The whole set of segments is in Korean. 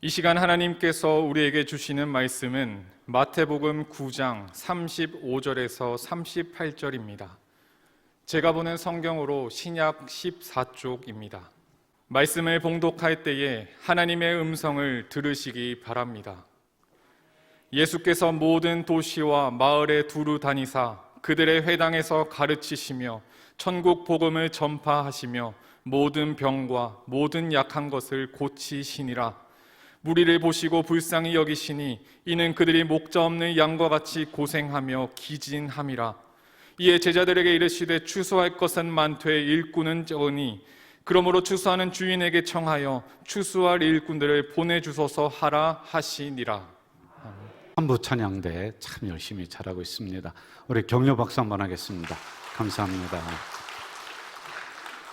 이 시간 하나님께서 우리에게 주시는 말씀은 마태복음 9장 35절에서 38절입니다. 제가 보는 성경으로 신약 14쪽입니다. 말씀을 봉독할 때에 하나님의 음성을 들으시기 바랍니다. 예수께서 모든 도시와 마을에 두루 다니사 그들의 회당에서 가르치시며 천국 복음을 전파하시며 모든 병과 모든 약한 것을 고치시니라. 무리를 보시고 불쌍히 여기시니 이는 그들이 목자 없는 양과 같이 고생하며 기진함이라. 이에 제자들에게 이르시되 추수할 것은 많되 일꾼은 적으니 그러므로 추수하는 주인에게 청하여 추수할 일꾼들을 보내주소서 하라 하시니라. 한부 찬양대 참 열심히 잘하고 있습니다. 우리 격려 박수 한번 하겠습니다. 감사합니다.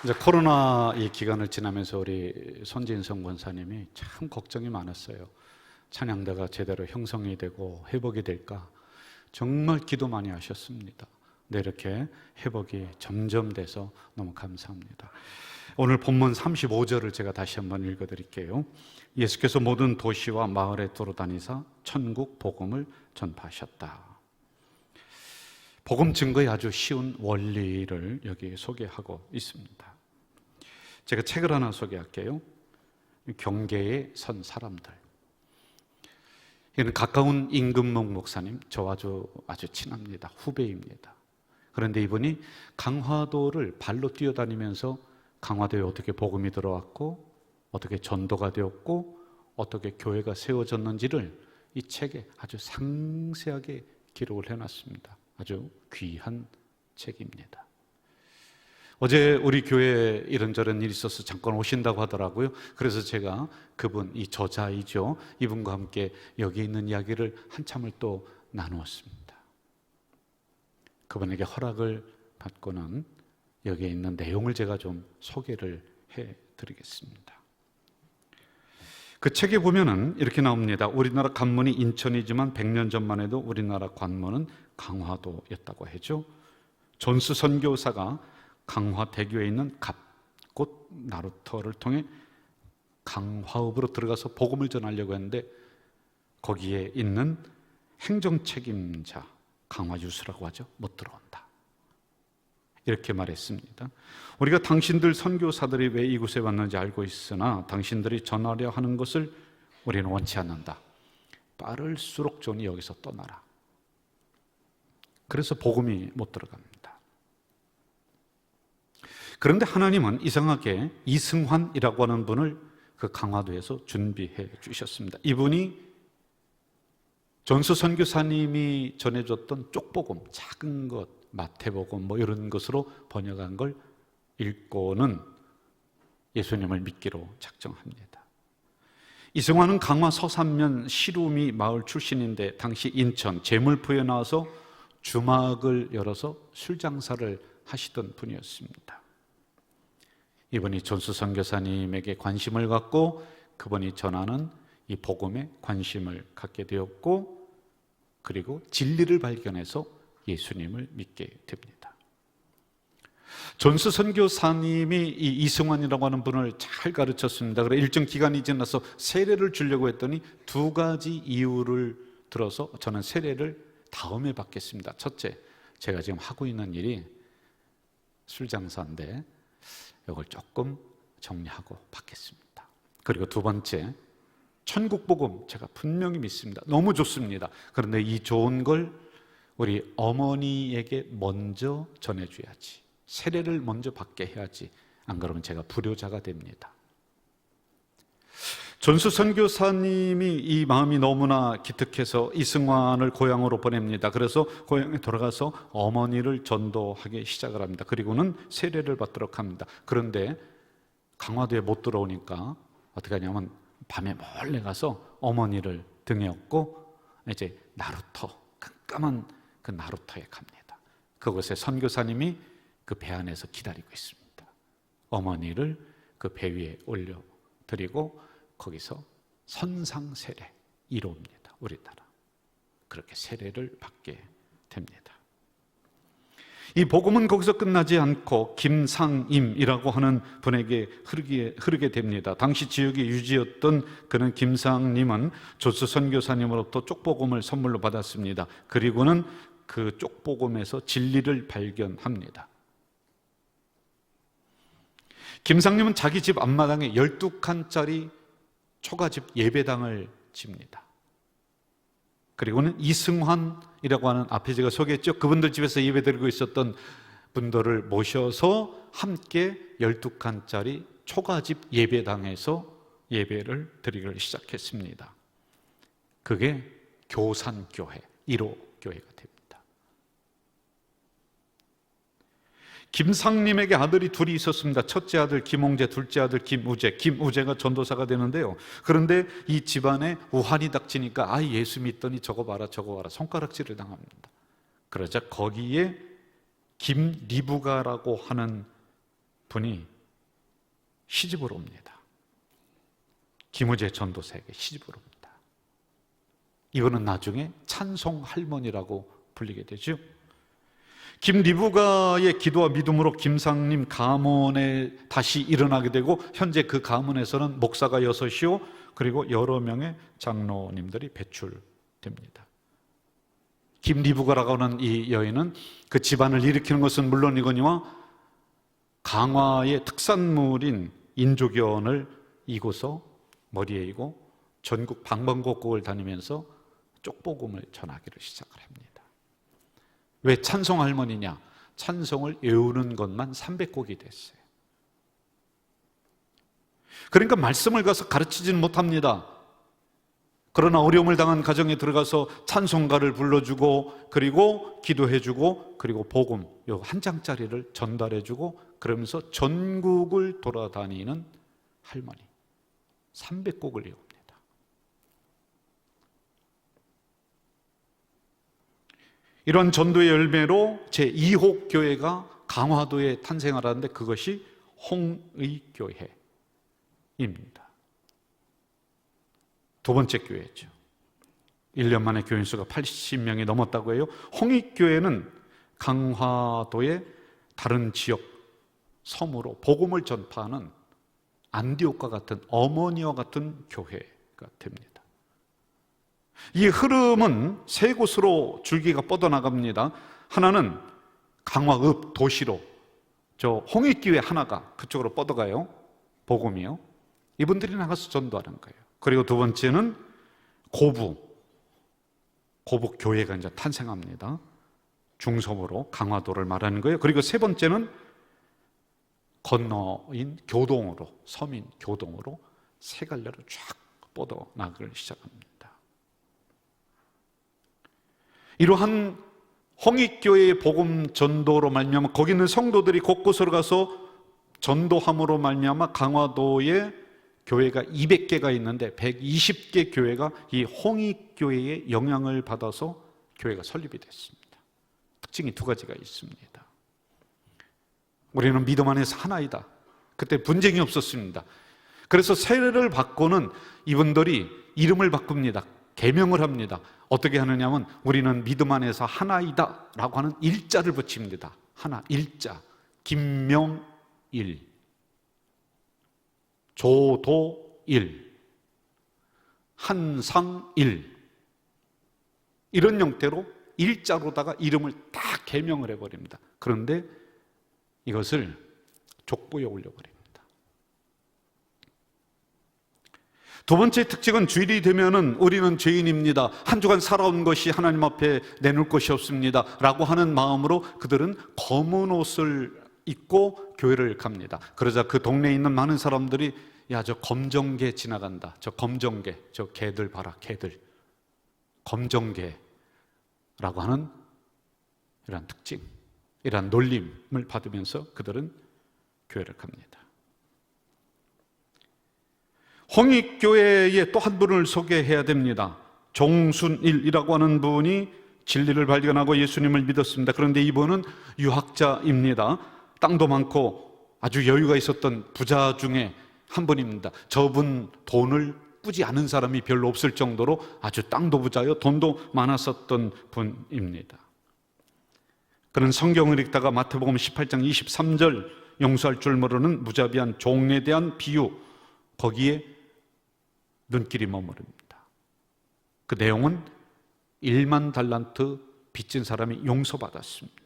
이제 코로나 이 기간을 지나면서 우리 손진성 권사님이 참 걱정이 많았어요. 찬양대가 제대로 형성이 되고 회복이 될까 정말 기도 많이 하셨습니다. 네, 이렇게 회복이 점점 돼서 너무 감사합니다. 오늘 본문 35절을 제가 다시 한번 읽어드릴게요. 예수께서 모든 도시와 마을에 돌아다니사 천국 복음을 전파하셨다. 복음 증거의 아주 쉬운 원리를 여기 소개하고 있습니다. 제가 책을 하나 소개할게요. 경계에 선 사람들. 이는 가까운 임금목 목사님, 저와 아주 친합니다. 후배입니다. 그런데 이분이 강화도를 발로 뛰어다니면서 강화도에 어떻게 복음이 들어왔고 어떻게 전도가 되었고 어떻게 교회가 세워졌는지를 이 책에 아주 상세하게 기록을 해놨습니다. 아주 귀한 책입니다. 어제 우리 교회에 이런저런 일이 있어서 잠깐 오신다고 하더라고요. 그래서 제가 그분, 이 저자이죠, 이분과 함께 여기 있는 이야기를 한참을 또 나누었습니다. 그분에게 허락을 받고는 여기에 있는 내용을 제가 좀 소개를 해드리겠습니다. 그 책에 보면은 이렇게 나옵니다. 우리나라 관문이 인천이지만 100년 전만 해도 우리나라 관문은 강화도였다고 하죠. 존스 선교사가 강화대교에 있는 갑곶 나루터를 통해 강화읍으로 들어가서 복음을 전하려고 했는데 거기에 있는 행정 책임자, 강화유수라고 하죠, 못 들어온다, 이렇게 말했습니다. 우리가 당신들 선교사들이 왜 이곳에 왔는지 알고 있으나 당신들이 전하려 하는 것을 우리는 원치 않는다. 빠를수록 좋으니 여기서 떠나라. 그래서 복음이 못 들어갑니다. 그런데 하나님은 이상하게 이승환이라고 하는 분을 그 강화도에서 준비해 주셨습니다. 이분이 존스 선교사님이 전해줬던 쪽복음, 작은 것, 마태복음 뭐 이런 것으로 번역한 걸 읽고는 예수님을 믿기로 작정합니다. 이승환은 강화 서산면 시루미 마을 출신인데 당시 인천 제물포에 나와서 주막을 열어서 술 장사를 하시던 분이었습니다. 이분이 존스 선교사님에게 관심을 갖고 그분이 전하는 이 복음에 관심을 갖게 되었고, 그리고 진리를 발견해서 예수님을 믿게 됩니다. 존스 선교사님이 이 이승환이라고 하는 분을 잘 가르쳤습니다. 그래서 일정 기간이 지나서 세례를 주려고 했더니 두 가지 이유를 들어서 저는 세례를 다음에 받겠습니다. 첫째, 제가 지금 하고 있는 일이 술 장사인데 이걸 조금 정리하고 받겠습니다. 그리고 두 번째, 천국 복음 제가 분명히 믿습니다. 너무 좋습니다. 그런데 이 좋은 걸 우리 어머니에게 먼저 전해줘야지, 세례를 먼저 받게 해야지, 안 그러면 제가 불효자가 됩니다. 존스 선교사님이 이 마음이 너무나 기특해서 이승환을 고향으로 보냅니다. 그래서 고향에 돌아가서 어머니를 전도하기 시작을 합니다. 그리고는 세례를 받도록 합니다. 그런데 강화도에 못 들어오니까 어떻게 하냐면 밤에 몰래 가서 어머니를 등에 업고 이제 나루터, 깜깜한 그 나루터에 갑니다. 그곳에 선교사님이 그 배 안에서 기다리고 있습니다. 어머니를 그 배 위에 올려드리고 거기서 선상 세례 이루옵니다. 우리나라 그렇게 세례를 받게 됩니다. 이 복음은 거기서 끝나지 않고 김상임이라고 하는 분에게 흐르게 됩니다. 당시 지역의 유지였던 그는 김상님은 조수 선교사님으로부터 쪽복음을 선물로 받았습니다. 그리고는 그 쪽복음에서 진리를 발견합니다. 김상님은 자기 집 앞마당에 12칸짜리 초가집 예배당을 집니다. 그리고는 이승환이라고 하는, 앞에 제가 소개했죠, 그분들 집에서 예배 드리고 있었던 분들을 모셔서 함께 12칸짜리 초가집 예배당에서 예배를 드리기 시작했습니다. 그게 교산교회, 1호 교회가 됩니다. 김상님에게 아들이 둘이 있었습니다. 첫째 아들 김홍재, 둘째 아들 김우재. 김우재가 전도사가 되는데요. 그런데 이 집안에 우환이 닥치니까 아, 예수 믿더니 저거 봐라 저거 봐라 손가락질을 당합니다. 그러자 거기에 김리부가라고 하는 분이 시집을 옵니다. 김우재 전도사에게 시집을 옵니다. 이분은 나중에 찬송 할머니라고 불리게 되죠. 김리부가의 기도와 믿음으로 김상님 가문에 다시 일어나게 되고, 현재 그 가문에서는 목사가 6이요 그리고 여러 명의 장로님들이 배출됩니다. 김리부가라고 하는 이 여인은 그 집안을 일으키는 것은 물론이거니와 강화의 특산물인 인조견을 이고서 머리에 이고 전국 방방곡곡을 다니면서 쪽복음을 전하기를 시작을 합니다. 왜 찬송 할머니냐? 찬송을 외우는 것만 300곡이 됐어요. 그러니까 말씀을 가서 가르치지는 못합니다. 그러나 어려움을 당한 가정에 들어가서 찬송가를 불러주고, 그리고 기도해주고, 그리고 복음 요 한 장짜리를 전달해주고, 그러면서 전국을 돌아다니는 할머니 300곡을 외웁니다. 이런 전도의 열매로 제2호 교회가 강화도에 탄생을 하는데 그것이 홍의교회입니다. 두 번째 교회죠. 1년 만에 교인 수가 80명이 넘었다고 해요. 홍익교회는 강화도의 다른 지역 섬으로 복음을 전파하는 안디옥과 같은, 어머니와 같은 교회가 됩니다. 이 흐름은 세 곳으로 줄기가 뻗어나갑니다. 하나는 강화읍 도시로, 저 홍익교회 하나가 그쪽으로 뻗어가요. 복음이요. 이분들이 나가서 전도하는 거예요. 그리고 두 번째는 고북교회가 이제 탄생합니다. 중섬으로 강화도를 말하는 거예요. 그리고 세 번째는 건너인 교동으로, 서민 교동으로 세 갈래로 쫙 뻗어나가기 시작합니다. 이러한 홍익교회의 복음 전도로 말미암아 거기 있는 성도들이 곳곳으로 가서 전도함으로 말미암아 강화도에 교회가 200개가 있는데 120개 교회가 이 홍익교회의 영향을 받아서 교회가 설립이 됐습니다. 특징이 두 가지가 있습니다. 우리는 믿음 안에서 하나이다. 그때 분쟁이 없었습니다. 그래서 세례를 받고는 이분들이 이름을 바꿉니다. 계명을 합니다. 어떻게 하느냐면 우리는 믿음 안에서 하나이다 라고 하는 일자를 붙입니다. 하나, 일자. 김명일, 조도일, 한상일, 이런 형태로 일자로다가 이름을 다 계명을 해버립니다. 그런데 이것을 족보에 올려버립니다. 두 번째 특징은 주일이 되면은 우리는 죄인입니다. 한 주간 살아온 것이 하나님 앞에 내놓을 것이 없습니다. 라고 하는 마음으로 그들은 검은 옷을 입고 교회를 갑니다. 그러자 그 동네에 있는 많은 사람들이 야, 저 검정개 지나간다. 저 검정개, 저 개들 봐라, 개들. 검정개라고 하는 이런 특징, 이런 놀림을 받으면서 그들은 교회를 갑니다. 홍익교회의 또 한 분을 소개해야 됩니다. 종순일이라고 하는 분이 진리를 발견하고 예수님을 믿었습니다. 그런데 이분은 유학자입니다. 땅도 많고 아주 여유가 있었던 부자 중에 한 분입니다. 저분 돈을 꾸지 않은 사람이 별로 없을 정도로 아주 땅도 부자요, 돈도 많았었던 분입니다. 그는 성경을 읽다가 마태복음 18장 23절 용서할 줄 모르는 무자비한 종에 대한 비유, 거기에 눈길이 머무릅니다. 그 내용은 1만 달란트 빚진 사람이 용서받았습니다.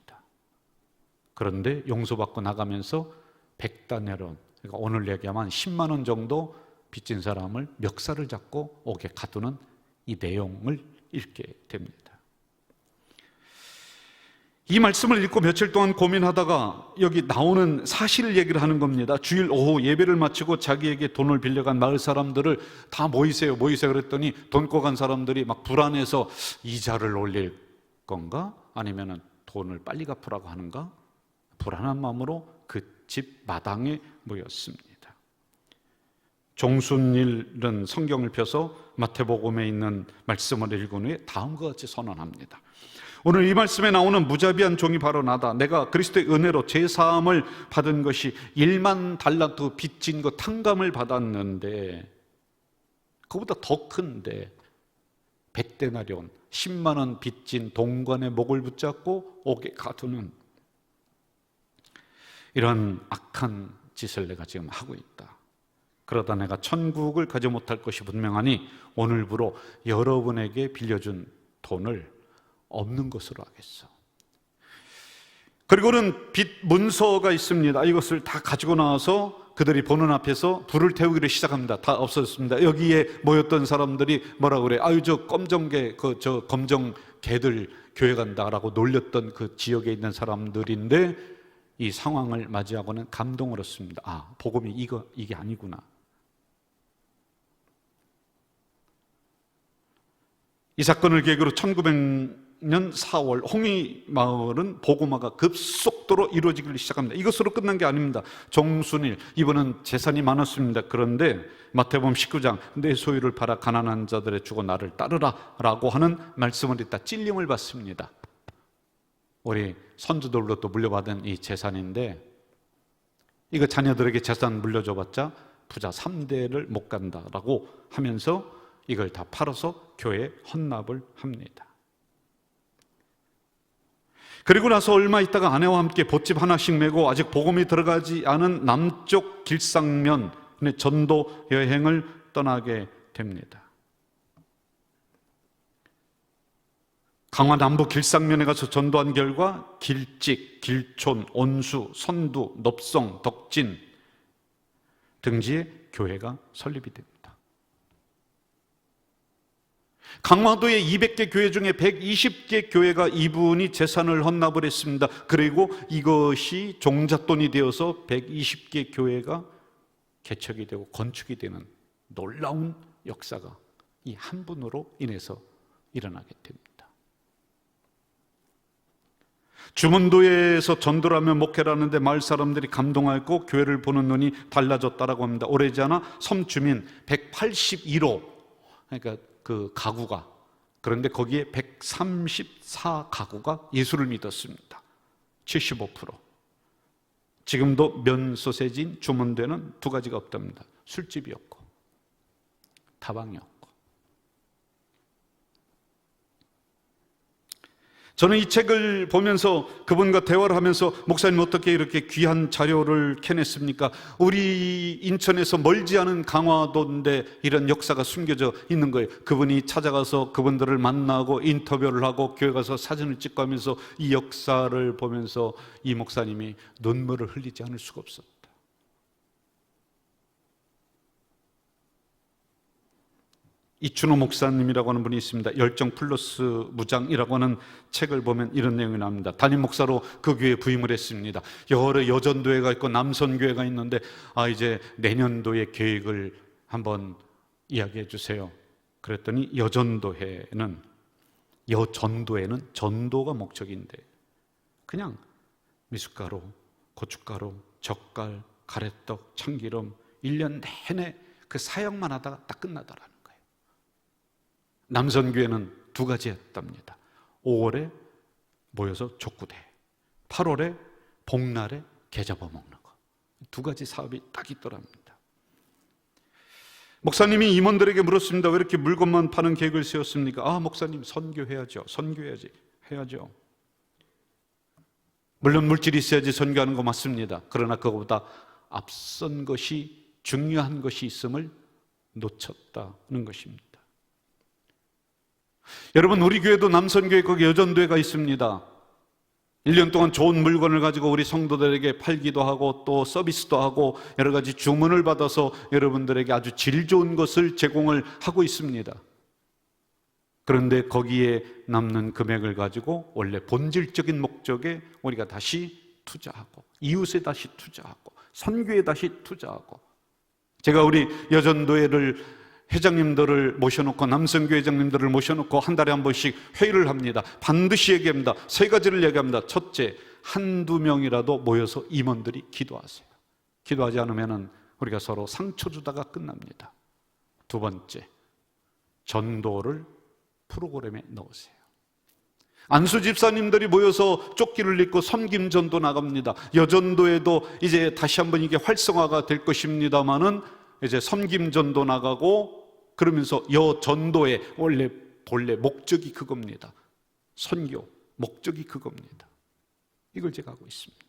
그런데 용서받고 나가면서 100다네론, 그러니까 오늘 얘기하면 10만 원 정도 빚진 사람을 멱살을 잡고 옥에 가두는 이 내용을 읽게 됩니다. 이 말씀을 읽고 며칠 동안 고민하다가 여기 나오는 사실 얘기를 하는 겁니다. 주일 오후 예배를 마치고 자기에게 돈을 빌려간 마을 사람들을 다 모이세요 그랬더니 돈 꿔간 사람들이 막 불안해서 이자를 올릴 건가? 아니면 돈을 빨리 갚으라고 하는가? 불안한 마음으로 그 집 마당에 모였습니다. 종순일은 성경을 펴서 마태복음에 있는 말씀을 읽은 후에 다음과 같이 선언합니다. 오늘 이 말씀에 나오는 무자비한 종이 바로 나다. 내가 그리스도의 은혜로 죄사함을 받은 것이 1만 달란트 빚진 것 탕감을 받았는데 그보다 더 큰데 100데나리온 10만 원 빚진 동관의 목을 붙잡고 옥에 가두는 이런 악한 짓을 내가 지금 하고 있다. 그러다 내가 천국을 가지 못할 것이 분명하니 오늘부로 여러분에게 빌려준 돈을 없는 것으로 하겠어. 그리고는 빚 문서가 있습니다. 이것을 다 가지고 나와서 그들이 보는 앞에서 불을 태우기를 시작합니다. 다 없어졌습니다. 여기에 모였던 사람들이 뭐라고 그래? 아유, 저 검정개, 저 검정 개들 교회 간다라고 놀렸던 그 지역에 있는 사람들인데 이 상황을 맞이하고는 감동을 얻습니다. 아, 복음이 이게 아니구나. 이 사건을 계기로 1900년 4월 홍의마을은 복음화가 급속도로 이루어지기 시작합니다. 이것으로 끝난 게 아닙니다. 종순일, 이분은 재산이 많았습니다. 그런데 마태복음 19장 내 소유를 팔아 가난한 자들의 주고 나를 따르라 라고 하는 말씀을 읽다 찔림을 받습니다. 우리 선조들로부터 물려받은 이 재산인데 이거 자녀들에게 재산 물려줘봤자 부자 3대를 못 간다라고 하면서 이걸 다 팔아서 교회에 헌납을 합니다. 그리고 나서 얼마 있다가 아내와 함께 돛집 하나씩 메고 아직 복음이 들어가지 않은 남쪽 길상면의 전도 여행을 떠나게 됩니다. 강화 남부 길상면에 가서 전도한 결과 길직, 길촌, 온수, 선두, 넙성, 덕진 등지에 교회가 설립이 됩니다. 강화도의 200개 교회 중에 120개 교회가 이분이 재산을 헌납을 했습니다. 그리고 이것이 종잣돈이 되어서 120개 교회가 개척이 되고 건축이 되는 놀라운 역사가 이 한 분으로 인해서 일어나게 됩니다. 주문도에서 전도를 하며 목회를 하는데 마을 사람들이 감동하고 교회를 보는 눈이 달라졌다라고 합니다. 오래지 않아 섬 주민 181호, 그러니까 그 가구가, 그런데 거기에 134가구가 예수를 믿었습니다. 75%. 지금도 면 소세지인 주문도에는 두 가지가 없답니다. 술집이었고 다방이었고. 저는 이 책을 보면서 그분과 대화를 하면서 목사님 어떻게 이렇게 귀한 자료를 캐냈습니까? 우리 인천에서 멀지 않은 강화도인데 이런 역사가 숨겨져 있는 거예요. 그분이 찾아가서 그분들을 만나고 인터뷰를 하고 교회 가서 사진을 찍고 하면서 이 역사를 보면서 이 목사님이 눈물을 흘리지 않을 수가 없었다. 이춘호 목사님이라고 하는 분이 있습니다. 열정 플러스 무장이라고 하는 책을 보면 이런 내용이 나옵니다. 담임 목사로 그 교회에 부임을 했습니다. 여러 여전도회가 있고 남선교회가 있는데 이제 내년도의 계획을 한번 이야기해 주세요. 그랬더니 여전도회는 전도가 목적인데 그냥 미숫가루, 고춧가루, 젓갈, 가래떡, 참기름 1년 내내 그 사역만 하다가 딱 끝나더라는 거예요. 남선교회는 두 가지 했답니다. 5월에 모여서 족구대, 8월에 복날에 게 잡아먹는 거. 두 가지 사업이 딱 있더랍니다. 목사님이 임원들에게 물었습니다. 왜 이렇게 물건만 파는 계획을 세웠습니까? 목사님 선교해야죠. 선교해야지. 해야죠. 물론 물질이 있어야지 선교하는 거 맞습니다. 그러나 그것보다 앞선 것이, 중요한 것이 있음을 놓쳤다는 것입니다. 여러분, 우리 교회도 남선교회 거기 여전도회가 있습니다. 1년 동안 좋은 물건을 가지고 우리 성도들에게 팔기도 하고 또 서비스도 하고 여러 가지 주문을 받아서 여러분들에게 아주 질 좋은 것을 제공을 하고 있습니다. 그런데 거기에 남는 금액을 가지고 원래 본질적인 목적에 우리가 다시 투자하고, 이웃에 다시 투자하고, 선교에 다시 투자하고. 제가 우리 여전도회를 회장님들을 모셔놓고, 남선교 회장님들을 모셔놓고 한 달에 한 번씩 회의를 합니다. 반드시 얘기합니다. 세 가지를 얘기합니다. 첫째, 한두 명이라도 모여서 임원들이 기도하세요. 기도하지 않으면 우리가 서로 상처 주다가 끝납니다. 두 번째, 전도를 프로그램에 넣으세요. 안수 집사님들이 모여서 조끼를 입고 섬김 전도 나갑니다. 여전도에도 이제 다시 한번 이게 활성화가 될 것입니다만은 이제 섬김 전도 나가고, 그러면서 여전도의 본래 목적이 그겁니다. 선교 목적이 그겁니다. 이걸 제가 하고 있습니다.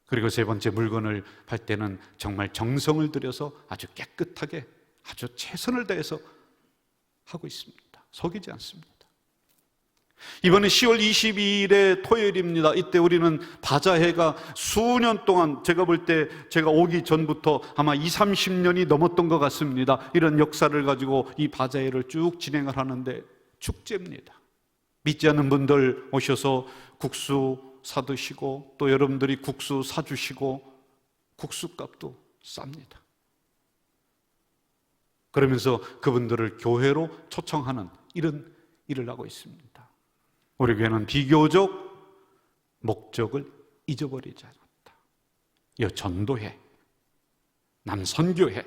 그리고 세 번째, 물건을 팔 때는 정말 정성을 들여서 아주 깨끗하게, 아주 최선을 다해서 하고 있습니다. 속이지 않습니다. 이번에 10월 22일에 토요일입니다. 이때 우리는 바자회가 수년 동안, 제가 볼 때 제가 오기 전부터 아마 20, 30년이 넘었던 것 같습니다. 이런 역사를 가지고 이 바자회를 쭉 진행을 하는데 축제입니다. 믿지 않는 분들 오셔서 국수 사드시고 또 여러분들이 국수 사주시고 국수값도 쌉니다. 그러면서 그분들을 교회로 초청하는 이런 일을 하고 있습니다. 우리 교회는 비교적 목적을 잊어버리지 않았다. 여전도회, 남선교회,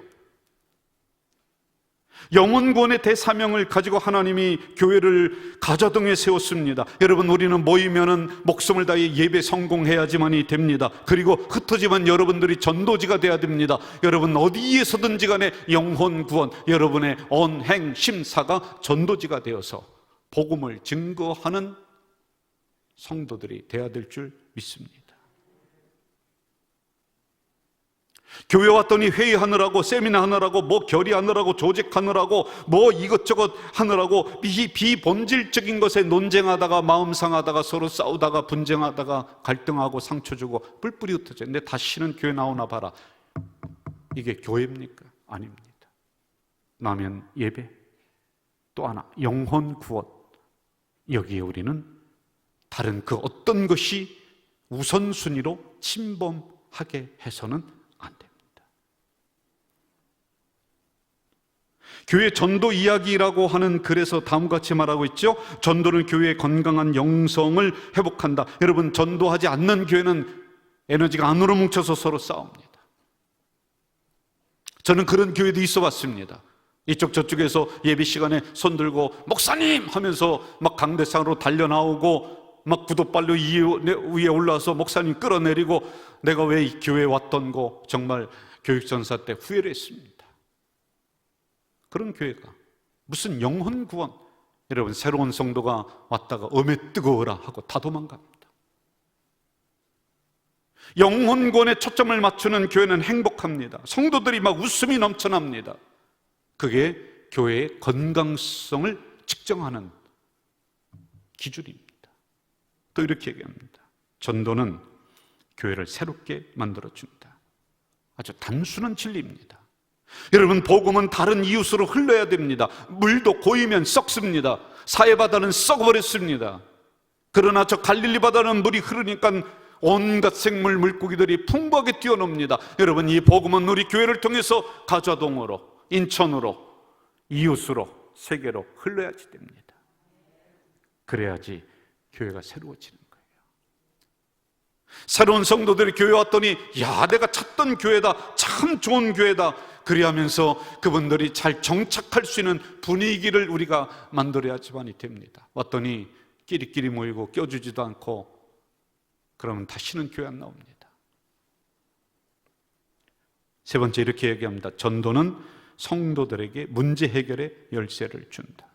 영혼구원의 대사명을 가지고 하나님이 교회를 가자등에 세웠습니다. 여러분, 우리는 모이면은 목숨을 다해 예배 성공해야지만이 됩니다. 그리고 흩어지면 여러분들이 전도지가 돼야 됩니다. 여러분 어디에서든지 간에 영혼구원, 여러분의 언행 심사가 전도지가 되어서 복음을 증거하는 성도들이 되어야 될 줄 믿습니다. 교회 왔더니 회의하느라고, 세미나 하느라고, 뭐 결의하느라고, 조직하느라고, 뭐 이것저것 하느라고 비본질적인 것에 논쟁하다가 마음 상하다가 서로 싸우다가 분쟁하다가 갈등하고 상처 주고 뿔뿔이 흩어져요. 근데 다시는 교회 나오나 봐라. 이게 교회입니까? 아닙니다. 라면 예배, 또 하나 영혼 구원. 여기에 우리는 다른 그 어떤 것이 우선순위로 침범하게 해서는 안 됩니다. 교회 전도 이야기라고 하는 글에서 다음과 같이 말하고 있죠. 전도는 교회의 건강한 영성을 회복한다. 여러분, 전도하지 않는 교회는 에너지가 안으로 뭉쳐서 서로 싸웁니다. 저는 그런 교회도 있어 봤습니다. 이쪽 저쪽에서 예배 시간에 손 들고 목사님 하면서 막 강대상으로 달려나오고 막 구둣발로 위에 올라와서 목사님 끌어내리고, 내가 왜 이 교회에 왔던 거 정말 교육전사 때 후회를 했습니다. 그런 교회가 무슨 영혼 구원. 여러분, 새로운 성도가 왔다가 엄에 뜨거워라 하고 다 도망갑니다. 영혼 구원에 초점을 맞추는 교회는 행복합니다. 성도들이 막 웃음이 넘쳐납니다. 그게 교회의 건강성을 측정하는 기준입니다. 또 이렇게 얘기합니다. 전도는 교회를 새롭게 만들어준다. 아주 단순한 진리입니다. 여러분, 복음은 다른 이웃으로 흘러야 됩니다. 물도 고이면 썩습니다. 사해바다는 썩어버렸습니다. 그러나 저 갈릴리 바다는 물이 흐르니까 온갖 생물 물고기들이 풍부하게 뛰어놉니다. 여러분, 이 복음은 우리 교회를 통해서 가좌동으로, 인천으로, 이웃으로, 세계로 흘러야지 됩니다. 그래야지 교회가 새로워지는 거예요. 새로운 성도들이 교회 왔더니 야, 내가 찾던 교회다, 참 좋은 교회다, 그리하면서 그분들이 잘 정착할 수 있는 분위기를 우리가 만들어야지만이 됩니다. 왔더니 끼리끼리 모이고 껴주지도 않고 그러면 다시는 교회 안 나옵니다. 세 번째, 이렇게 얘기합니다. 전도는 성도들에게 문제 해결의 열쇠를 준다.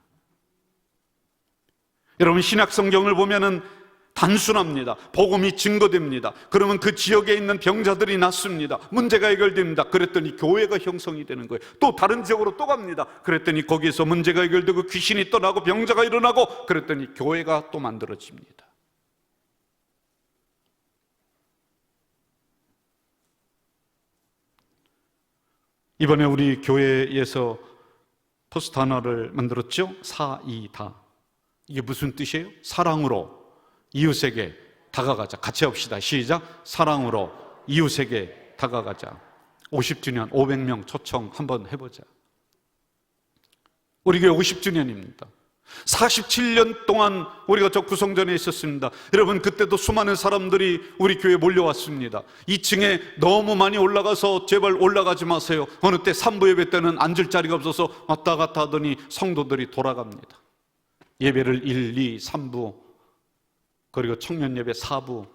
여러분, 신약 성경을 보면은 단순합니다. 복음이 증거됩니다. 그러면 그 지역에 있는 병자들이 낫습니다. 문제가 해결됩니다. 그랬더니 교회가 형성이 되는 거예요. 또 다른 지역으로 또 갑니다. 그랬더니 거기에서 문제가 해결되고 귀신이 떠나고 병자가 일어나고, 그랬더니 교회가 또 만들어집니다. 이번에 우리 교회에서 포스터 하나를 만들었죠? 사이다. 이게 무슨 뜻이에요? 사랑으로 이웃에게 다가가자. 같이 합시다. 시작. 사랑으로 이웃에게 다가가자. 50주년 500명 초청 한번 해보자. 우리 교회 50주년입니다. 47년 동안 우리가 저 구성전에 있었습니다. 여러분, 그때도 수많은 사람들이 우리 교회에 몰려왔습니다. 2층에 너무 많이 올라가서 제발 올라가지 마세요. 어느 때 3부 예배 때는 앉을 자리가 없어서 왔다 갔다 하더니 성도들이 돌아갑니다. 예배를 1, 2, 3부, 그리고 청년 예배 4부.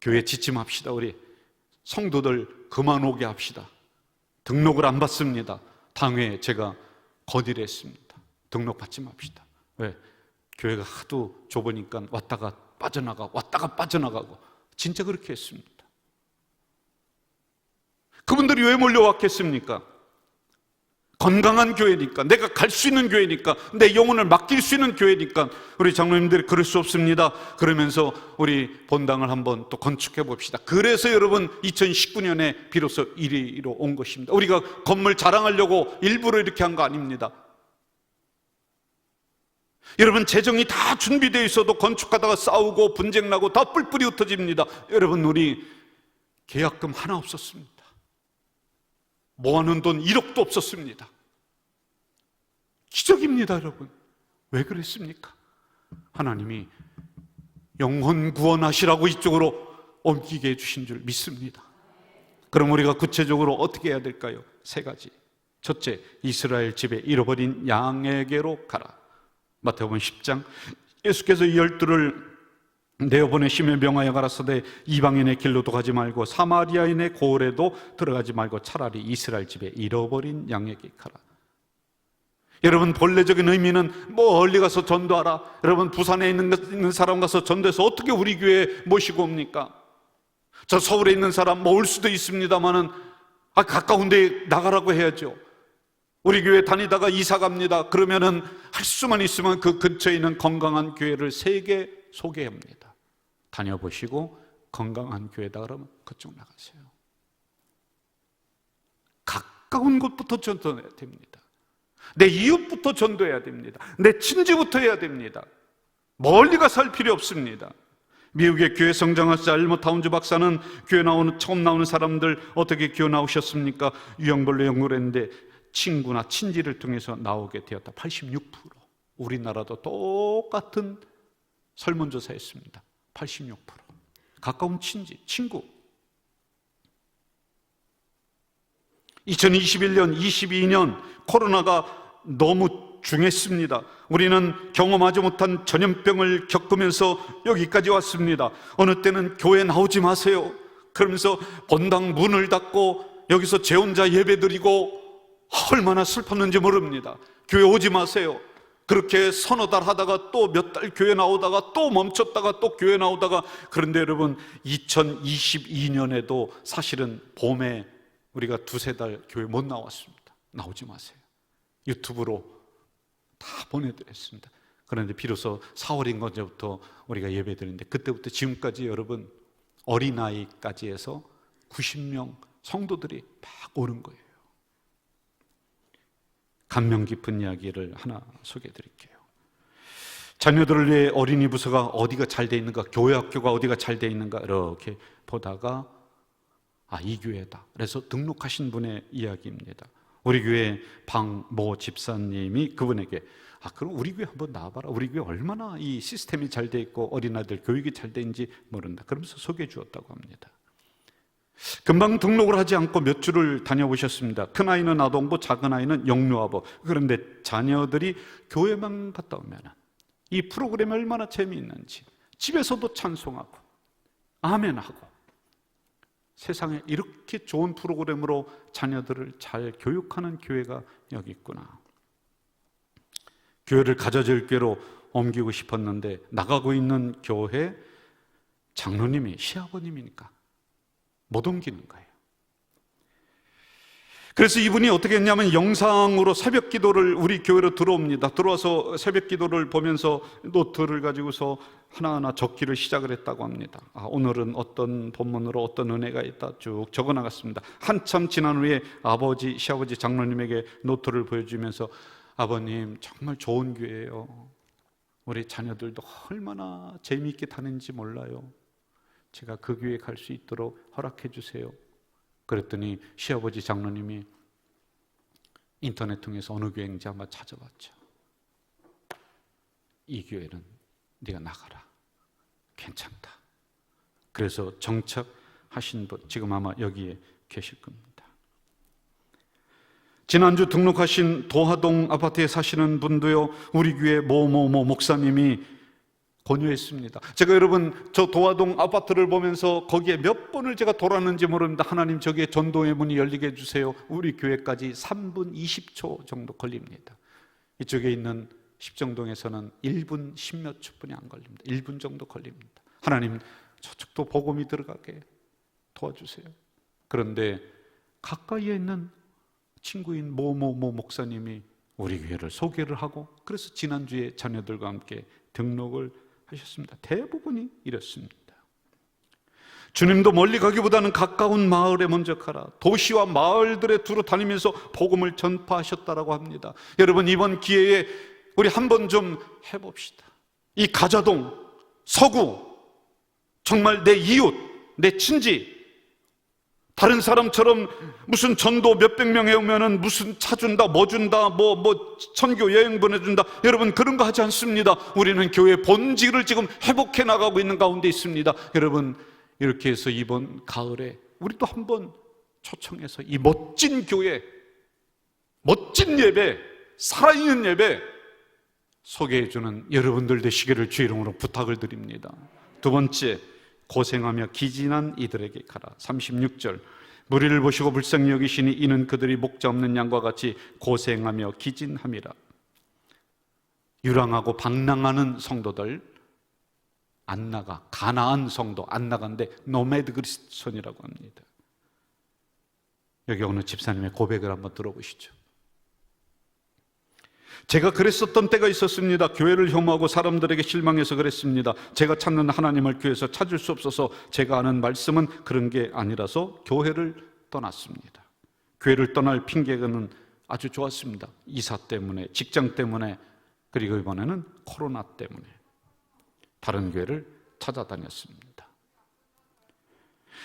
교회 지침합시다. 우리 성도들 그만 오게 합시다. 등록을 안 받습니다. 당회에 제가 거디를 했습니다. 등록 받지 맙시다. 왜? 교회가 하도 좁으니까 왔다가 빠져나가고 진짜 그렇게 했습니다. 그분들이 왜 몰려왔겠습니까? 건강한 교회니까, 내가 갈 수 있는 교회니까, 내 영혼을 맡길 수 있는 교회니까. 우리 장로님들이 그럴 수 없습니다. 그러면서 우리 본당을 한번 또 건축해 봅시다. 그래서 여러분 2019년에 비로소 이리로 온 것입니다. 우리가 건물 자랑하려고 일부러 이렇게 한 거 아닙니다. 여러분, 재정이 다 준비되어 있어도 건축하다가 싸우고 분쟁나고 다 뿔뿔이 흩어집니다. 여러분, 우리 계약금 하나 없었습니다. 모아놓은 돈 1억도 없었습니다. 기적입니다. 여러분, 왜 그랬습니까? 하나님이 영혼 구원하시라고 이쪽으로 옮기게 해주신 줄 믿습니다. 그럼 우리가 구체적으로 어떻게 해야 될까요? 3가지. 첫째, 이스라엘 집에 잃어버린 양에게로 가라. 마태복음 10장. 예수께서 이 12를 내어보내시며 명하여 가라사대 이방인의 길로도 가지 말고 사마리아인의 고을에도 들어가지 말고 차라리 이스라엘 집에 잃어버린 양에게 가라. 여러분, 본래적인 의미는 멀리 가서 전도하라. 여러분, 부산에 있는 사람 가서 전도해서 어떻게 우리 교회에 모시고 옵니까? 저 서울에 있는 사람 올 수도 있습니다만은 가까운 데 나가라고 해야죠. 우리 교회 다니다가 이사 갑니다. 그러면은 할 수만 있으면 그 근처에 있는 건강한 교회를 3개 소개합니다. 다녀보시고 건강한 교회다 그러면 그쪽 나가세요. 가까운 곳부터 전도해야 됩니다. 내 이웃부터 전도해야 됩니다. 내 친지부터 해야 됩니다. 멀리 가서 할 필요 없습니다. 미국의 교회 성장학자 알머 타운즈 박사는 교회 처음 나오는 사람들 어떻게 교회 나오셨습니까? 유형별로 연구를 했는데 친구나 친지를 통해서 나오게 되었다. 86%. 우리나라도 똑같은 설문조사했습니다. 86%. 가까운 친지, 친구. 2021년, 22년 코로나가 너무 중했습니다. 우리는 경험하지 못한 전염병을 겪으면서 여기까지 왔습니다. 어느 때는 교회 나오지 마세요 그러면서 본당 문을 닫고 여기서 제 혼자 예배드리고 얼마나 슬펐는지 모릅니다. 교회 오지 마세요 그렇게 서너 달 하다가 또 몇 달 교회 나오다가 또 멈췄다가 또 교회 나오다가. 그런데 여러분, 2022년에도 사실은 봄에 우리가 2-3달 교회 못 나왔습니다. 나오지 마세요. 유튜브로 다 보내드렸습니다. 그런데 비로소 4월인 건부터 우리가 예배드리는데 그때부터 지금까지 여러분 어린아이까지 해서 90명 성도들이 막 오는 거예요. 감명 깊은 이야기를 하나 소개해 드릴게요. 자녀들을 위해 어린이 부서가 어디가 잘 돼 있는가, 교회 학교가 어디가 잘 돼 있는가 이렇게 보다가 이 교회다. 그래서 등록하신 분의 이야기입니다. 우리 교회 방모 집사님이 그분에게 그럼 우리 교회 한번 나와봐라. 우리 교회 얼마나 이 시스템이 잘 돼 있고 어린아이들 교육이 잘 돼 있는지 모른다. 그러면서 소개해 주었다고 합니다. 금방 등록을 하지 않고 몇 주를 다녀보셨습니다. 큰 아이는 아동부, 작은 아이는 영유아부. 그런데 자녀들이 교회만 갔다 오면 이 프로그램이 얼마나 재미있는지 집에서도 찬송하고 아멘하고, 세상에 이렇게 좋은 프로그램으로 자녀들을 잘 교육하는 교회가 여기 있구나. 교회를 가져질 교회로 옮기고 싶었는데 나가고 있는 교회 장로님이 시아버님이니까 못 옮기는 거예요. 그래서 이분이 어떻게 했냐면 영상으로 새벽 기도를 우리 교회로 들어옵니다. 들어와서 새벽 기도를 보면서 노트를 가지고서 하나하나 적기를 시작을 했다고 합니다. 오늘은 어떤 본문으로 어떤 은혜가 있다 쭉 적어 나갔습니다. 한참 지난 후에 아버지, 시아버지 장로님에게 노트를 보여주면서 아버님 정말 좋은 교회예요. 우리 자녀들도 얼마나 재미있게 다니는지 몰라요. 제가 그 교회에 갈 수 있도록 허락해 주세요. 그랬더니 시아버지 장로님이 인터넷 통해서 어느 교회인지 한번 찾아봤죠. 이 교회는 네가 나가라. 괜찮다. 그래서 정착하신 분, 지금 아마 여기에 계실 겁니다. 지난주 등록하신 도하동 아파트에 사시는 분도요, 우리 교회某某某 목사님이 권유했습니다. 제가 여러분 저 도하동 아파트를 보면서 거기에 몇 번을 제가 돌았는지 모릅니다. 하나님 저기에 전도의 문이 열리게 해주세요. 우리 교회까지 3분 20초 정도 걸립니다. 이쪽에 있는 십정동에서는 1분 10몇 초뿐이 안 걸립니다. 1분 정도 걸립니다. 하나님 저쪽도 복음이 들어가게 도와주세요. 그런데 가까이에 있는 친구인某某某 목사님이 우리 교회를 소개를 하고 그래서 지난주에 자녀들과 함께 등록을 하셨습니다. 대부분이 이렇습니다. 주님도 멀리 가기보다는 가까운 마을에 먼저 가라. 도시와 마을들에 두루 다니면서 복음을 전파하셨다라고 합니다. 여러분 이번 기회에 우리 한번 좀 해봅시다. 이 가자동, 서구, 정말 내 이웃, 내 친지, 다른 사람처럼 무슨 전도 몇백 명에 오면은 무슨 차 준다, 뭐 준다, 뭐 선교 여행 보내준다. 여러분 그런 거 하지 않습니다. 우리는 교회 본질을 지금 회복해 나가고 있는 가운데 있습니다. 여러분 이렇게 해서 이번 가을에 우리도 한번 초청해서 이 멋진 교회, 멋진 예배, 살아있는 예배 소개해주는 여러분들 되시기를 주의 이름으로 부탁을 드립니다. 두 번째, 고생하며 기진한 이들에게 가라. 36절, 무리를 보시고 불쌍히 여기시니 이는 그들이 목자 없는 양과 같이 고생하며 기진함이라. 유랑하고 방랑하는 성도들 안 나가. 가나안 성도 안 나간데 노매드 그리스도인이라고 합니다. 여기 어느 집사님의 고백을 한번 들어보시죠. 제가 그랬었던 때가 있었습니다. 교회를 혐오하고 사람들에게 실망해서 그랬습니다. 제가 찾는 하나님을 교회에서 찾을 수 없어서 제가 아는 말씀은 그런 게 아니라서 교회를 떠났습니다. 교회를 떠날 핑계는 아주 좋았습니다. 이사 때문에, 직장 때문에, 그리고 이번에는 코로나 때문에 다른 교회를 찾아다녔습니다.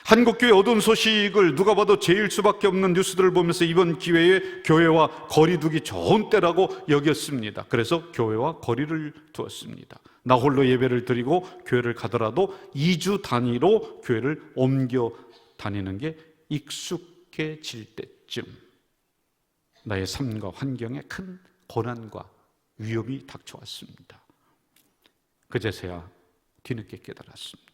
한국교회 어두운 소식을 누가 봐도 제일 수밖에 없는 뉴스들을 보면서 이번 기회에 교회와 거리 두기 좋은 때라고 여겼습니다. 그래서 교회와 거리를 두었습니다. 나 홀로 예배를 드리고 교회를 가더라도 2주 단위로 교회를 옮겨 다니는 게 익숙해질 때쯤 나의 삶과 환경에 큰 고난과 위험이 닥쳐왔습니다. 그제서야 뒤늦게 깨달았습니다.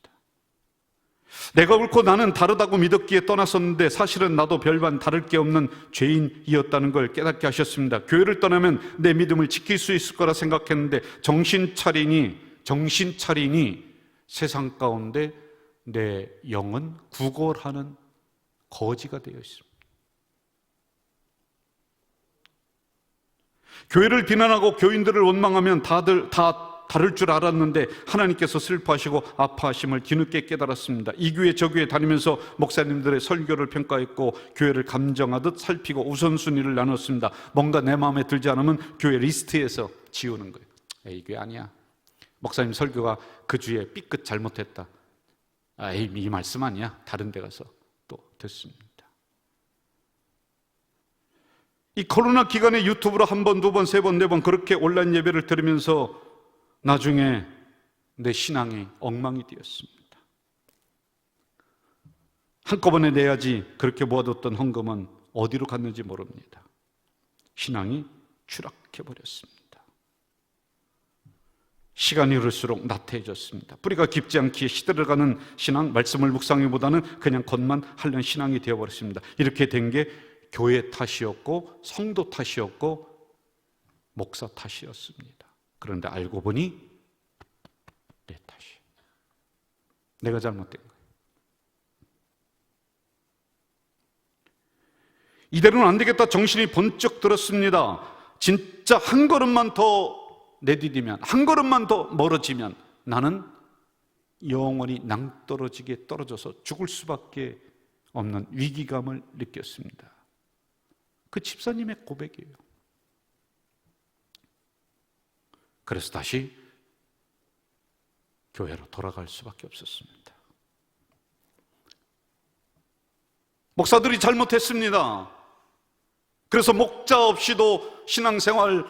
내가 옳고 나는 다르다고 믿었기에 떠났었는데 사실은 나도 별반 다를 게 없는 죄인이었다는 걸 깨닫게 하셨습니다. 교회를 떠나면 내 믿음을 지킬 수 있을 거라 생각했는데 정신 차리니 세상 가운데 내 영은 구걸하는 거지가 되어 있습니다. 교회를 비난하고 교인들을 원망하면 다 다를 줄 알았는데 하나님께서 슬퍼하시고 아파하심을 뒤늦게 깨달았습니다. 이 교회 저 교회 다니면서 목사님들의 설교를 평가했고 교회를 감정하듯 살피고 우선순위를 나눴습니다. 뭔가 내 마음에 들지 않으면 교회 리스트에서 지우는 거예요. 이 교회 아니야. 목사님 설교가 그 주에 삐끗 잘못했다. 이 말씀 아니야. 다른 데 가서 또 듣습니다. 이 코로나 기간에 유튜브로 한 번, 두 번, 세 번, 네 번 그렇게 온라인 예배를 들으면서 나중에 내 신앙이 엉망이 되었습니다. 한꺼번에 내야지 그렇게 모아뒀던 헌금은 어디로 갔는지 모릅니다. 신앙이 추락해버렸습니다. 시간이 흐를수록 나태해졌습니다. 뿌리가 깊지 않기에 시들어가는 신앙, 말씀을 묵상하기보다는 그냥 겉만 하려는 신앙이 되어버렸습니다. 이렇게 된 게 교회 탓이었고 성도 탓이었고 목사 탓이었습니다. 그런데 알고 보니 내 탓이, 내가 잘못된 거예요. 이대로는 안 되겠다 정신이 번쩍 들었습니다. 진짜 한 걸음만 더 내디디면, 한 걸음만 더 멀어지면 나는 영원히 낭떠러지게 떨어져서 죽을 수밖에 없는 위기감을 느꼈습니다. 그 집사님의 고백이에요. 그래서 다시 교회로 돌아갈 수밖에 없었습니다. 목사들이 잘못했습니다. 그래서 목자 없이도 신앙생활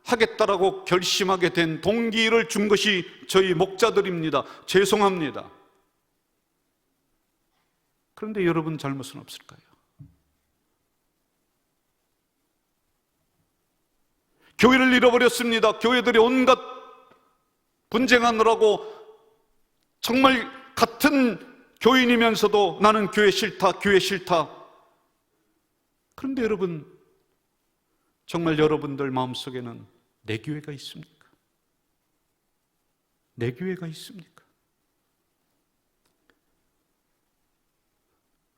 하겠다라고 결심하게 된 동기를 준 것이 저희 목자들입니다. 죄송합니다. 그런데 여러분 잘못은 없을까요? 교회를 잃어버렸습니다. 교회들이 온갖 분쟁하느라고 정말 같은 교인이면서도 나는 교회 싫다, 교회 싫다. 그런데 여러분, 정말 여러분들 마음속에는 내 교회가 있습니까? 내 교회가 있습니까?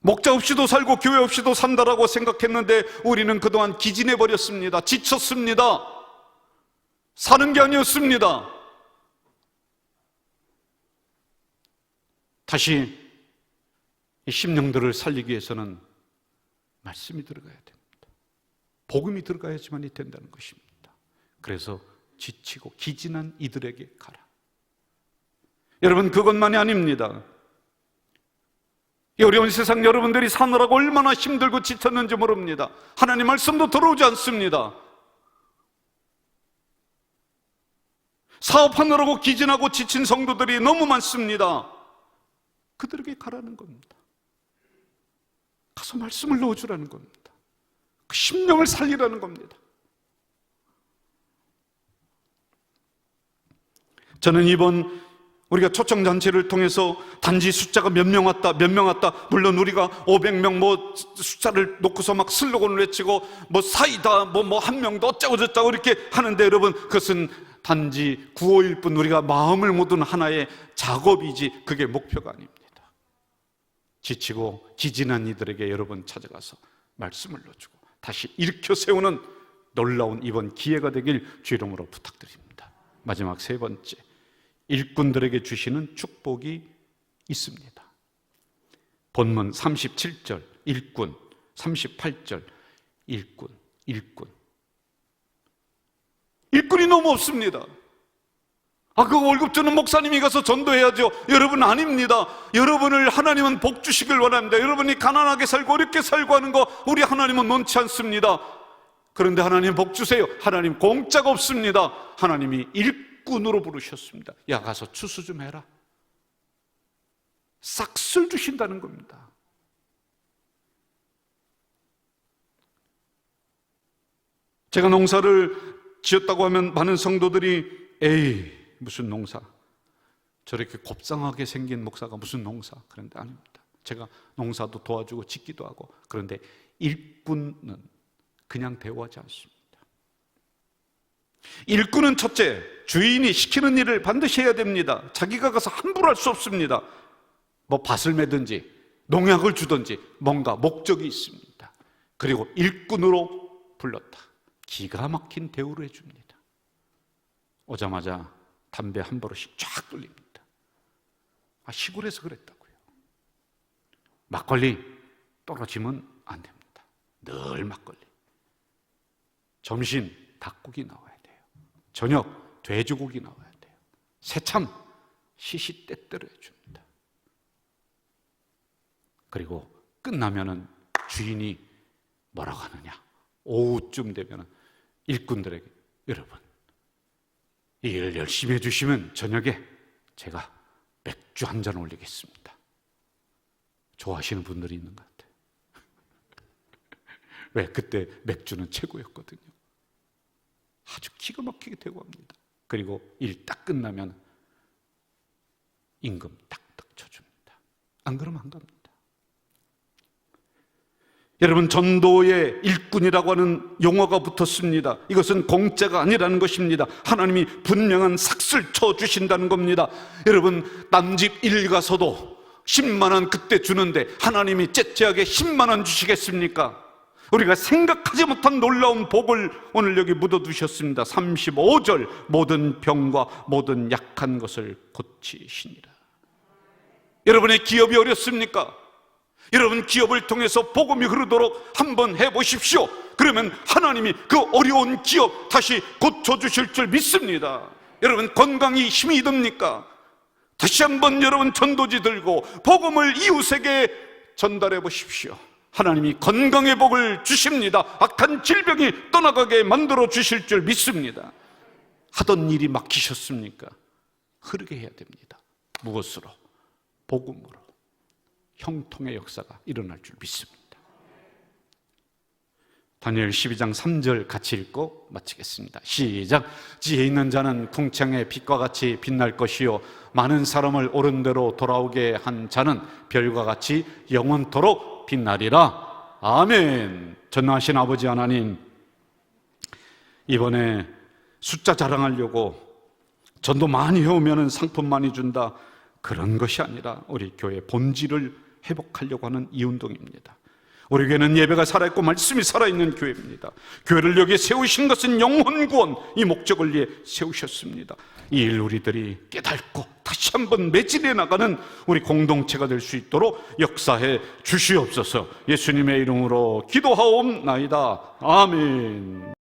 목자 없이도 살고 교회 없이도 산다라고 생각했는데 우리는 그동안 기진해버렸습니다. 지쳤습니다. 사는 게 아니었습니다. 다시 이 심령들을 살리기 위해서는 말씀이 들어가야 됩니다. 복음이 들어가야지만이 된다는 것입니다. 그래서 지치고 기진한 이들에게 가라. 여러분, 그것만이 아닙니다. 이 어려운 세상 여러분들이 사느라고 얼마나 힘들고 지쳤는지 모릅니다. 하나님 말씀도 들어오지 않습니다. 사업하느라고 기진하고 지친 성도들이 너무 많습니다. 그들에게 가라는 겁니다. 가서 말씀을 넣어주라는 겁니다. 그 심령을 살리라는 겁니다. 저는 이번 우리가 초청잔치를 통해서 단지 숫자가 몇 명 왔다, 몇 명 왔다, 물론 우리가 500명 뭐 숫자를 놓고서 막 슬로건을 외치고 뭐 사이다, 뭐 한 명도 어쩌고저쩌고 이렇게 하는데 여러분, 그것은 단지 9~5일 뿐 우리가 마음을 모든 하나의 작업이지 그게 목표가 아닙니다. 지치고 기진한 이들에게 여러분 찾아가서 말씀을 넣어주고 다시 일으켜 세우는 놀라운 이번 기회가 되길 주 이름으로 부탁드립니다. 마지막 세 번째, 일꾼들에게 주시는 축복이 있습니다. 본문 37절 일꾼, 38절 일꾼. 일꾼이 너무 없습니다. 그 월급 주는 목사님이 가서 전도해야죠. 여러분, 아닙니다. 여러분을 하나님은 복 주시길 원합니다. 여러분이 가난하게 살고 어렵게 살고 하는 거 우리 하나님은 원치 않습니다. 그런데 하나님 복 주세요. 하나님 공짜가 없습니다. 하나님이 일꾼으로 부르셨습니다. 야, 가서 추수 좀 해라. 싹쓸 주신다는 겁니다. 제가 농사를 지었다고 하면 많은 성도들이 에이, 무슨 농사, 저렇게 곱상하게 생긴 목사가 무슨 농사. 그런데 아닙니다. 제가 농사도 도와주고 짓기도 하고, 그런데 일꾼은 그냥 대우하지 않습니다. 일꾼은 첫째, 주인이 시키는 일을 반드시 해야 됩니다. 자기가 가서 함부로 할 수 없습니다. 뭐 밭을 매든지 농약을 주든지 뭔가 목적이 있습니다. 그리고 일꾼으로 불렀다. 기가 막힌 대우를 해줍니다. 오자마자 담배 한 버릇씩 쫙 돌립니다. 시골에서 그랬다고요. 막걸리 떨어지면 안 됩니다. 늘 막걸리. 점심 닭고기 나와야 돼요. 저녁 돼지고기 나와야 돼요. 새참 시시때때로 해줍니다. 그리고 끝나면은 주인이 뭐라고 하느냐, 오후쯤 되면은 일꾼들에게 여러분, 이 일을 열심히 해주시면 저녁에 제가 맥주 한 잔 올리겠습니다. 좋아하시는 분들이 있는 것 같아요. 왜? 그때 맥주는 최고였거든요. 아주 기가 막히게 대우합니다. 그리고 일 딱 끝나면 임금 딱딱 쳐줍니다. 안 그러면 안 갑니다. 여러분, 전도의 일꾼이라고 하는 용어가 붙었습니다. 이것은 공짜가 아니라는 것입니다. 하나님이 분명한 삭슬 쳐주신다는 겁니다. 여러분, 남집 일 가서도 10만 원 그때 주는데 하나님이 째째하게 10만 원 주시겠습니까? 우리가 생각하지 못한 놀라운 복을 오늘 여기 묻어두셨습니다. 35절, 모든 병과 모든 약한 것을 고치시니라. 여러분의 기업이 어렵습니까? 여러분, 기업을 통해서 복음이 흐르도록 한번 해보십시오. 그러면 하나님이 그 어려운 기업 다시 고쳐주실 줄 믿습니다. 여러분, 건강이 힘이 듭니까? 다시 한번 여러분 전도지 들고 복음을 이웃에게 전달해 보십시오. 하나님이 건강의 복을 주십니다. 악한 질병이 떠나가게 만들어 주실 줄 믿습니다. 하던 일이 막히셨습니까? 흐르게 해야 됩니다. 무엇으로? 복음으로. 형통의 역사가 일어날 줄 믿습니다. 다니엘 12장 3절 같이 읽고 마치겠습니다. 시작. 지혜 있는 자는 궁창의 빛과 같이 빛날 것이요 많은 사람을 옳은 대로 돌아오게 한 자는 별과 같이 영원토록 빛나리라. 아멘. 전능하신 아버지 하나님, 이번에 숫자 자랑하려고 전도 많이 해오면 상품 많이 준다, 그런 것이 아니라 우리 교회 본질을 회복하려고 하는 이 운동입니다. 우리 교회는 예배가 살아있고 말씀이 살아있는 교회입니다. 교회를 여기에 세우신 것은 영혼 구원, 이 목적을 위해 세우셨습니다. 이 일 우리들이 깨닫고 다시 한번 매진해 나가는 우리 공동체가 될 수 있도록 역사해 주시옵소서. 예수님의 이름으로 기도하옵나이다. 아멘.